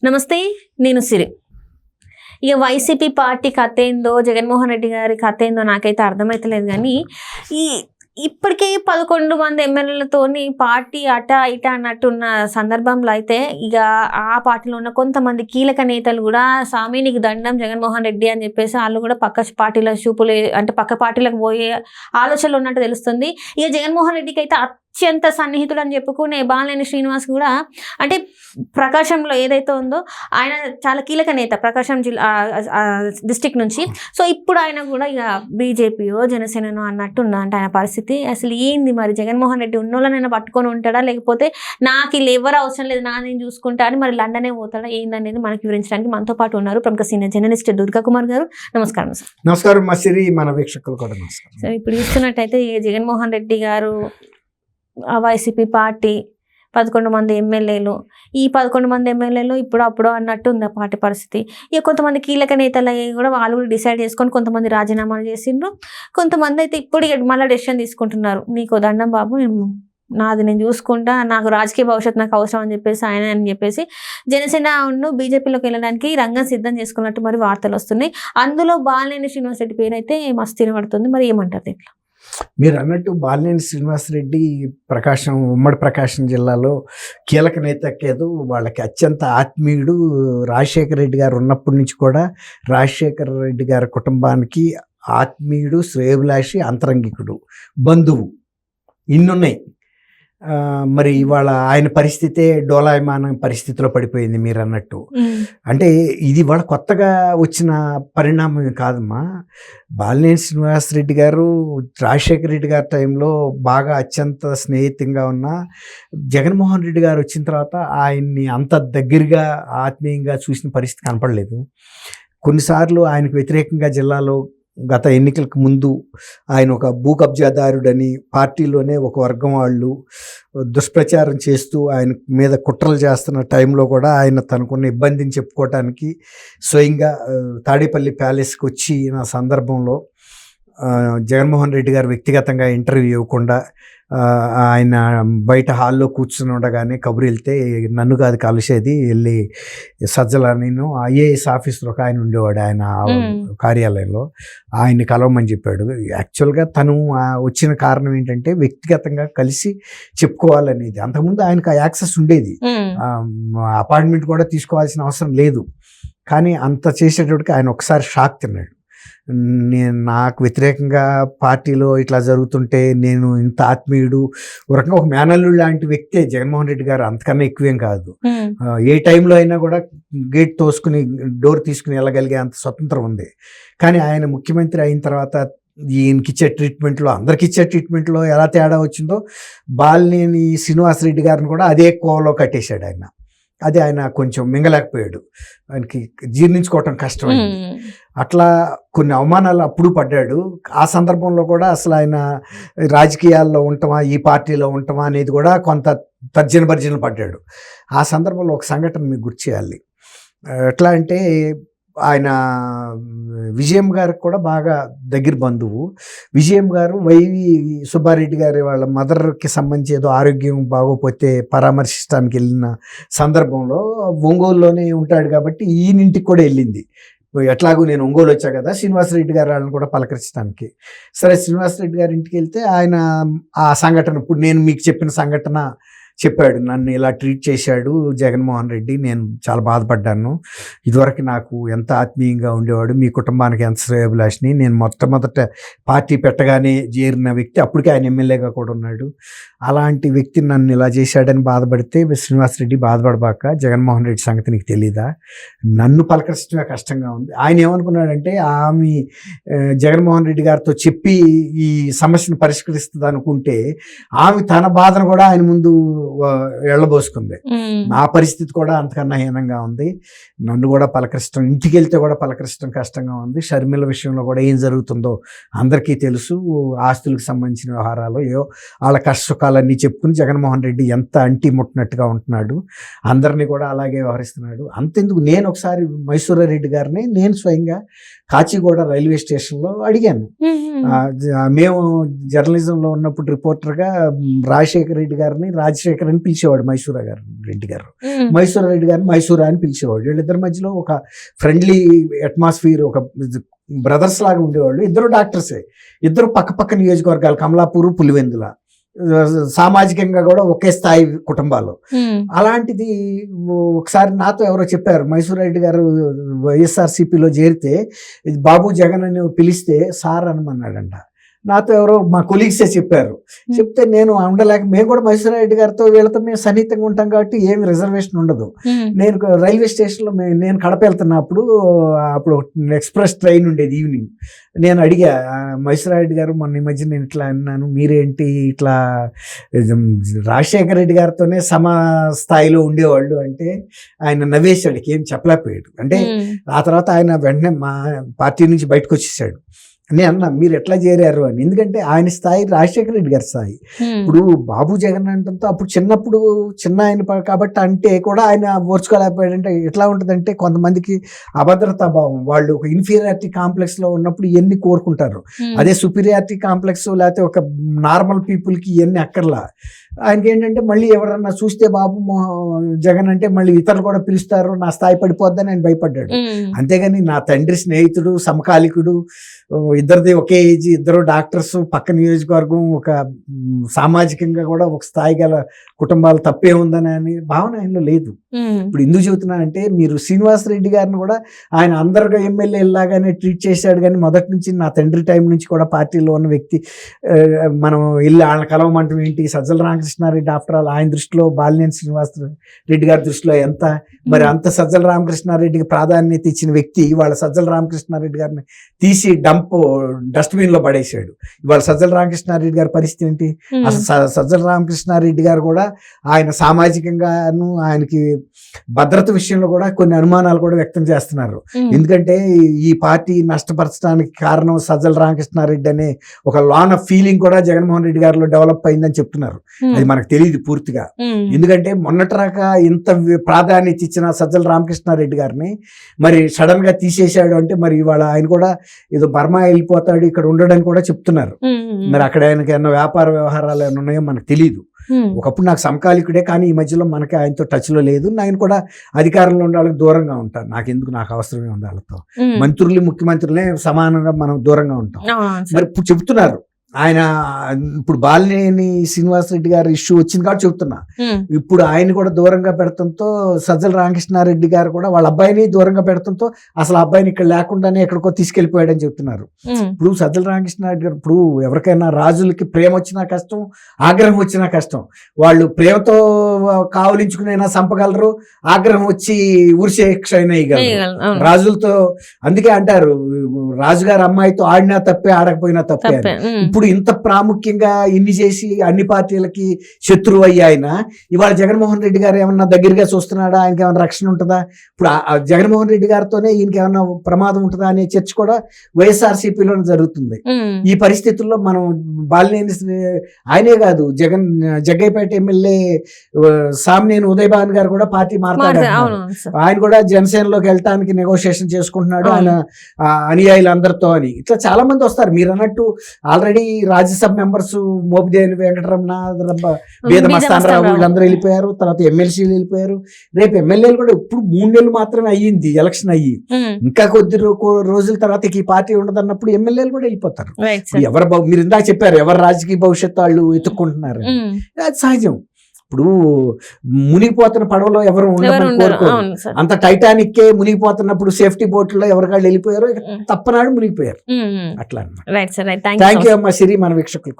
నమస్తే, నేను సిరి. ఇక వైసీపీ పార్టీ కథ ఏందో, జగన్మోహన్ రెడ్డి గారి కథ ఏందో నాకైతే అర్థమైతలేదు. కానీ ఇప్పటికే 11 మంది ఎమ్మెల్యేలతోని పార్టీ అట ఇట అన్నట్టున్న సందర్భంలో అయితే ఇక ఆ పార్టీలో ఉన్న కొంతమంది కీలక నేతలు కూడా స్వామి నీకు దండం జగన్మోహన్ రెడ్డి అని చెప్పేసి వాళ్ళు కూడా పక్క పార్టీల చూపులు అంటే పక్క పార్టీలకు పోయే ఆలోచనలు ఉన్నట్టు తెలుస్తుంది. ఇక జగన్మోహన్ రెడ్డికి అయితే అత్యంత సన్నిహితుడు అని చెప్పుకునే బాలినేని శ్రీనివాస్ కూడా అంటే ప్రకాశంలో ఏదైతే ఉందో ఆయన చాలా కీలక నేత ప్రకాశం జిల్లా డిస్టిక్ నుంచి. సో ఇప్పుడు ఆయన కూడా ఇక బీజేపీయో జనసేనో అన్నట్టు అంటే ఆయన పరిస్థితి అసలు ఏంది మరి? జగన్మోహన్ రెడ్డి ఉన్నోళ్ళనైనా పట్టుకొని ఉంటాడా, లేకపోతే నాకు వీళ్ళు ఎవరు అవసరం లేదు నా నేను చూసుకుంటా అని మరి లండనే పోతాడా ఏందనేది మనకి వివరించడానికి మనతో పాటు ఉన్నారు ప్రముఖ సీనియర్ జర్నలిస్ట్ దుర్గా కుమార్ గారు. నమస్కారం సార్. నమస్కారం మా సిరి, మన వీక్షకులు కూడా నమస్కారం. సార్ ఇప్పుడు చూస్తున్నట్టయితే జగన్మోహన్ రెడ్డి గారు వైసీపీ పార్టీ 11 మంది ఎమ్మెల్యేలు, ఈ 11 మంది ఎమ్మెల్యేలు ఇప్పుడు అప్పుడు అన్నట్టు ఉంది ఆ పార్టీ పరిస్థితి. ఇక కొంతమంది కీలక నేతలు కూడా వాళ్ళు కూడా డిసైడ్ చేసుకొని కొంతమంది రాజీనామాలు చేసిండ్రు, కొంతమంది అయితే ఇప్పుడు మళ్ళీ డెసిషన్ తీసుకుంటున్నారు. నీకు దండం బాబు, నాది నేను చూసుకుంటా, నాకు రాజకీయ భవిష్యత్తు నాకు అవసరం అని చెప్పేసి ఆయన అని చెప్పేసి జనసేన బీజేపీలోకి వెళ్ళడానికి రంగం సిద్ధం చేసుకున్నట్టు మరి వార్తలు వస్తున్నాయి. అందులో బాలినేని శ్రీనివాస్ రెడ్డి పేరు అయితే మస్తు తినబడుతుంది. మరి ఏమంటారు దీంట్లో? మీరు అన్నట్టు బాలినేని శ్రీనివాసరెడ్డి ఉమ్మడి ప్రకాశం జిల్లాలో కీలక నేత కేదు. వాళ్ళకి అత్యంత ఆత్మీయుడు. రాజశేఖర రెడ్డి గారు ఉన్నప్పటి నుంచి కూడా రాజశేఖర రెడ్డి గారి కుటుంబానికి ఆత్మీయుడు, శ్రేయోభిలాషి, అంతరంగికుడు, బంధువు ఇన్నున్నాయి. మరి ఇవాళ ఆయన పరిస్థితే డోలాయమాన పరిస్థితిలో పడిపోయింది మీరు అన్నట్టు. అంటే ఇది వాళ్ళ కొత్తగా వచ్చిన పరిణామం కాదమ్మా. బాలినేని శ్రీనివాసరెడ్డి గారు రాజశేఖర రెడ్డి గారి టైంలో బాగా అత్యంత స్నేహితంగా ఉన్న జగన్మోహన్ రెడ్డి గారు వచ్చిన తర్వాత ఆయన్ని అంత దగ్గరగా ఆత్మీయంగా చూసిన పరిస్థితి కనపడలేదు. కొన్నిసార్లు ఆయనకు వ్యతిరేకంగా జిల్లాలో గత ఎన్నికలకు ముందు ఆయన ఒక భూ కబ్జాదారుడని పార్టీలోనే ఒక వర్గం వాళ్ళు దుష్ప్రచారం చేస్తూ ఆయన మీద కుట్రలు చేస్తున్న టైంలో కూడా ఆయన తనకున్న ఇబ్బందిని చెప్పుకోవటానికి స్వయంగా తాడేపల్లి ప్యాలెస్కి వచ్చిన సందర్భంలో జగన్మోహన్ రెడ్డి గారు వ్యక్తిగతంగా ఇంటర్వ్యూ ఇవ్వకుండా ఆయన బయట హాల్లో కూర్చుని ఉండగానే కబురు వెళ్తే నన్ను కాదు కలిసేది, వెళ్ళి సజ్జల నేను ఐఏఎస్ ఆఫీసర్ ఒక ఆయన ఉండేవాడు ఆయన కార్యాలయంలో, ఆయన్ని కలవమని చెప్పాడు. యాక్చువల్గా తను వచ్చిన కారణం ఏంటంటే వ్యక్తిగతంగా కలిసి చెప్పుకోవాలనేది. అంతకుముందు ఆయనకు ఆ యాక్సెస్ ఉండేది, అపాయింట్మెంట్ కూడా తీసుకోవాల్సిన అవసరం లేదు. కానీ అంత చేసేటప్పటికి ఆయన ఒకసారి షాక్ తిన్నాడు. నాకు వ్యతిరేకంగా పార్టీలో ఇట్లా జరుగుతుంటే నేను ఇంత ఆత్మీయుడు, ఒక రకంగా ఒక మేనల్లుడు లాంటి వ్యక్తే జగన్మోహన్ రెడ్డి గారు, అంతకన్నా ఎక్కువేం కాదు. ఏ టైంలో అయినా కూడా గేట్ తోసుకుని డోర్ తీసుకుని వెళ్ళగలిగే అంత స్వతంత్రం ఉంది. కానీ ఆయన ముఖ్యమంత్రి అయిన తర్వాత ఈయనకి ఇచ్చే ట్రీట్మెంట్లో, అందరికి ఇచ్చే ట్రీట్మెంట్లో ఎలా తేడా వచ్చిందో బాలినేని శ్రీనివాసరెడ్డి గారిని కూడా అదే కోవలో కట్టేశాడు ఆయన. అది ఆయన కొంచెం మింగలేకపోయాడు, ఆయనకి జీర్ణించుకోవటం కష్టమైంది. అట్లా కొన్ని అవమానాలు అప్పుడు పడ్డాడు. ఆ సందర్భంలో కూడా అసలు ఆయన రాజకీయాల్లో ఉంటామా, ఈ పార్టీలో ఉంటామా అనేది కూడా కొంత తర్జన భర్జన పడ్డాడు. ఆ సందర్భంలో ఒక సంఘటన మీకు గుర్తు చేయాలి. ఎట్లా అంటే ఆయన విజయం గారికి కూడా బాగా దగ్గర బంధువు. విజయం గారు వైవి సుబ్బారెడ్డి గారి వాళ్ళ మదర్కి సంబంధించి ఏదో ఆరోగ్యం బాగోపోతే పరామర్శించడానికి వెళ్ళిన సందర్భంలో ఒంగోలులోనే ఉంటాడు కాబట్టి ఈయనింటికి కూడా వెళ్ళింది. ఎట్లాగూ నేను ఒంగోలు వచ్చా కదా శ్రీనివాసరెడ్డి గారు వాళ్ళని కూడా పలకరించడానికి. సరే శ్రీనివాసరెడ్డి గారి ఇంటికి వెళ్తే ఆయన ఆ సంఘటన, ఇప్పుడు నేను మీకు చెప్పిన సంఘటన చెప్పాడు. నన్ను ఇలా ట్రీట్ చేశాడు జగన్మోహన్ రెడ్డి, నేను చాలా బాధపడ్డాను. ఇదివరకు నాకు ఎంత ఆత్మీయంగా ఉండేవాడు, మీ కుటుంబానికి ఎంత శ్రేయోభిలాషిని, నేను మొట్టమొదట పార్టీ పెట్టగానే చేరిన వ్యక్తి, అప్పటికే ఆయన ఎమ్మెల్యేగా కూడా ఉన్నాడు. అలాంటి వ్యక్తి నన్ను ఇలా చేశాడని బాధపడితే శ్రీనివాసరెడ్డి బాధపడబాక, జగన్మోహన్ రెడ్డి సంగతి నీకు తెలీదా, నన్ను పలకరించడమే కష్టంగా ఉంది. ఆయన ఏమనుకున్నాడంటే ఆమె జగన్మోహన్ రెడ్డి గారితో చెప్పి ఈ సమస్యను పరిష్కరిస్తుంది అనుకుంటే ఆమె తన బాధను కూడా ఆయన ముందు ఎళ్ళబోసుకుంది. నా పరిస్థితి కూడా అంతకన్నా హీనంగా ఉంది, నన్ను కూడా పలకరించడం, ఇంటికి వెళ్తే కూడా పలకరించడం కష్టంగా ఉంది. షర్మిల విషయంలో కూడా ఏం జరుగుతుందో అందరికీ తెలుసు, ఆస్తులకు సంబంధించిన వ్యవహారాలు ఏవో వాళ్ళ కష్టసుఖాలన్నీ చెప్పుకుని జగన్మోహన్ రెడ్డి ఎంత అంటి ముట్టినట్టుగా ఉంటున్నాడు, అందరినీ కూడా అలాగే వ్యవహరిస్తున్నాడు. అంతెందుకు, నేను ఒకసారి మైసూరారెడ్డి గారిని నేను స్వయంగా కాచిగూడ రైల్వే స్టేషన్లో అడిగాను. మేము జర్నలిజంలో ఉన్నప్పుడు రిపోర్టర్గా రాజశేఖర రెడ్డి గారిని రాజశేఖర రాజశేఖర్ అని పిలిచేవాడు రెడ్డి గారు. మైసూరా రెడ్డి గారిని మైసూరా అని పిలిచేవాడు. వీళ్ళిద్దరి మధ్యలో ఒక ఫ్రెండ్లీ అట్మాస్ఫియర్, ఒక బ్రదర్స్ లాగా ఉండేవాళ్ళు. ఇద్దరు డాక్టర్సే, ఇద్దరు పక్క నియోజకవర్గాలు, కమలాపూర్, పులివెందుల, సామాజికంగా కూడా ఒకే స్థాయి కుటుంబాలు. అలాంటిది ఒకసారి నాతో ఎవరో చెప్పారు, మైసూరా రెడ్డి గారు వైఎస్ఆర్సీపీలో చేరితే బాబు జగన్ అని పిలిస్తే సార్ అనమన్నాడంట. నాతో ఎవరో మా కొలీగ్సే చెప్పారు. చెప్తే నేను ఉండలేక, మేము కూడా మైసూరా రెడ్డి గారితో వీళ్ళతో మేము సన్నిహితంగా ఉంటాం కాబట్టి ఏమి రిజర్వేషన్ ఉండదు. నేను రైల్వే స్టేషన్లో నేను కడప వెళ్తున్నప్పుడు, అప్పుడు ఎక్స్ప్రెస్ ట్రైన్ ఉండేది ఈవినింగ్. నేను అడిగా, మైసూరా రెడ్డి గారు మొన్న ఈ మధ్య నేను ఇట్లా అన్నాను, మీరేంటి ఇట్లా రాజశేఖర రెడ్డి గారితోనే సమ స్థాయిలో ఉండేవాళ్ళు అంటే ఆయన నవ్వేశాడు, ఏం చెప్పలేకపోయాడు. అంటే ఆ తర్వాత ఆయన వెంటనే మా పార్టీ నుంచి బయటకు వచ్చేసాడు. నేను అన్నా, మీరు ఎట్లా చేరారు అని. ఎందుకంటే ఆయన స్థాయి రాజశేఖర రెడ్డి గారి స్థాయి. ఇప్పుడు బాబు జగన్ అంటంతో అప్పుడు చిన్నప్పుడు చిన్న ఆయన కాబట్టి అంటే కూడా ఆయన ఓర్చుకోలేకపోయాడంటే ఎట్లా ఉంటుందంటే, కొంతమందికి అభద్రతా భావం, వాళ్ళు ఒక ఇన్ఫీరియారిటీ కాంప్లెక్స్ లో ఉన్నప్పుడు ఇవన్నీ కోరుకుంటారు. అదే సుపీరియారిటీ కాంప్లెక్స్ లేకపోతే ఒక నార్మల్ పీపుల్కి ఇవన్నీ అక్కర్లా. ఆయనకి ఏంటంటే మళ్ళీ ఎవరన్నా చూస్తే బాబు జగన్ అంటే మళ్ళీ ఇతరులు కూడా పిలుస్తారు, నా స్థాయి పడిపోద్దని ఆయన భయపడ్డాడు. అంతేగాని నా తండ్రి స్నేహితుడు, సమకాలికుడు, ఇద్దరిది ఒకే ఏజ్, ఇద్దరు డాక్టర్స్, పక్క నియోజకవర్గం, ఒక సామాజికంగా కూడా ఒక స్థాయి గల కుటుంబాలు, తప్పే ఉందని అని భావన ఆయనలో లేదు. ఇప్పుడు ఎందుకు చెబుతున్నా అంటే, మీరు శ్రీనివాసరెడ్డి గారిని కూడా ఆయన అందరు ఎమ్మెల్యే లాగానే ట్రీట్ చేశాడు. కానీ మొదటి నుంచి నా తండ్రి టైం నుంచి కూడా పార్టీలో ఉన్న వ్యక్తి, మనం వెళ్ళి వాళ్ళని కలవమంటం ఏంటి, సజ్జల రామకృష్ణారెడ్డి ఆఫ్టర్ ఆల్ ఆయన దృష్టిలో బాలినేని శ్రీనివాసరెడ్డి గారి దృష్టిలో ఎంత, మరి అంత సజ్జల రామకృష్ణారెడ్డికి ప్రాధాన్యత ఇచ్చిన వ్యక్తి ఇవాళ సజ్జల రామకృష్ణారెడ్డి గారిని తీసి డస్ట్బిన్ లో పడేసాడు. ఇవాళ సజ్జల రామకృష్ణారెడ్డి గారి పరిస్థితి ఏంటి? అసలు సజ్జల రామకృష్ణారెడ్డి గారు కూడా ఆయన సామాజికంగాను ఆయనకి భద్రత విషయంలో కూడా కొన్ని అనుమానాలు కూడా వ్యక్తం చేస్తున్నారు. ఎందుకంటే ఈ పార్టీ నష్టపరచడానికి కారణం సజ్జల రామకృష్ణారెడ్డి అనే ఒక లాన్ ఆఫ్ ఫీలింగ్ కూడా జగన్మోహన్ రెడ్డి గారిలో డెవలప్ అయిందని చెప్తున్నారు. అది మనకు తెలియదు పూర్తిగా. ఎందుకంటే మొన్నటిరాక ఇంత ప్రాధాన్యత ఇచ్చిన సజ్జల రామకృష్ణారెడ్డి గారిని మరి సడన్ గా తీసేశాడు అంటే, మరి ఇవాళ ఆయన కూడా ఏదో బర్మా వెళ్ళిపోతాడు, ఇక్కడ ఉండడానికి కూడా చెప్తున్నారు. మరి అక్కడ ఆయనకి ఏమన్నా వ్యాపార వ్యవహారాలు ఏమైనా ఉన్నాయో మనకు తెలియదు. ఒకప్పుడు నాకు సమకాలికుడే, కానీ ఈ మధ్యలో మనకి ఆయనతో టచ్ లో లేదు. ఆయన కూడా అధికారంలో ఉండే వాళ్ళకి దూరంగా ఉంటాను. నాకు అవసరమే ఉంది వాళ్ళతో. మంత్రులు, ముఖ్యమంత్రులే సమానంగా మనం దూరంగా ఉంటాం. మరి ఇప్పుడు చెప్తున్నారు ఆయన, ఇప్పుడు బాలినేని శ్రీనివాసరెడ్డి గారి ఇష్యూ వచ్చింది కాబట్టి చెప్తున్నా, ఇప్పుడు ఆయన కూడా దూరంగా పెడతంతో సజ్జల రామకృష్ణారెడ్డి గారు కూడా వాళ్ళ అబ్బాయిని దూరంగా పెడతంతో అసలు అబ్బాయిని ఇక్కడ లేకుండానే ఎక్కడికో తీసుకెళ్లిపోయాడని చెప్తున్నారు. ఇప్పుడు సజ్జల రామకృష్ణారెడ్డి గారు, ఇప్పుడు ఎవరికైనా రాజులకి ప్రేమ వచ్చినా కష్టం, ఆగ్రహం వచ్చినా కష్టం. వాళ్ళు ప్రేమతో కావలించుకునైనా చంపగలరు, ఆగ్రహం వచ్చి ఉరిశిక్ష అయినా ఇవ్వగలరు రాజులతో. అందుకే అంటారు, రాజుగారి అమ్మాయితో ఆడినా తప్పే, ఆడకపోయినా తప్పే. ఇప్పుడు ఇంత ప్రాముఖ్యంగా ఇన్ని చేసి అన్ని పార్టీలకి శత్రువు అయ్యి ఆయన ఇవాళ జగన్మోహన్ రెడ్డి గారు ఏమన్నా దగ్గరగా చూస్తున్నాడా, ఆయనకి ఏమైనా రక్షణ ఉంటుందా? ఇప్పుడు జగన్మోహన్ రెడ్డి గారితోనే ఈయనకి ఏమన్నా ప్రమాదం ఉంటుందా అనే చర్చ కూడా వైఎస్ఆర్సీపీలోనే జరుగుతుంది. ఈ పరిస్థితుల్లో మనం బాలినేని, ఆయనే కాదు, జగ్గైపేట ఎమ్మెల్యే సామినేని ఉదయభాన్ గారు కూడా పార్టీ మాట్లాడారు. ఆయన కూడా జనసేనలోకి వెళ్ళటానికి నెగోషియేషన్ చేసుకుంటున్నాడు ఆయన అనుయాయులందరితో అని. ఇట్లా చాలా మంది వస్తారు. మీరు అన్నట్టు ఆల్రెడీ రాజ్యసభ మెంబర్స్ మోపిదేని వెంకటరమణ, వేద మస్తానరావు వీళ్ళందరూ వెళ్ళిపోయారు. తర్వాత ఎమ్మెల్సీలు వెళ్ళిపోయారు. రేపు ఎమ్మెల్యేలు కూడా ఇప్పుడు 3 నెలలు మాత్రమే అయ్యింది ఎలక్షన్ అయ్యి, ఇంకా కొద్ది రోజుల తర్వాత ఈ పార్టీ ఉండదన్నప్పుడు ఎమ్మెల్యేలు కూడా వెళ్ళిపోతారు. మీరు ఇందాక చెప్పారు ఎవరు రాజకీయ భవిష్యత్తు వాళ్ళు ఎత్తుక్కుంటున్నారు, అది సహజం. ఇప్పుడు మునిగిపోతున్న పడవలో ఎవరు ఉండమని కోరుకోరు. అంత టైటానిక్కే మునిగిపోతున్నప్పుడు సేఫ్టీ బోట్లో ఎవరికాళ్ళు వెళ్ళిపోయారో తప్పనాడు మునిగిపోయారు. అట్లా అన్నమాట. థ్యాంక్ యూ అమ్మా సిరి, మన వీక్షకులకు.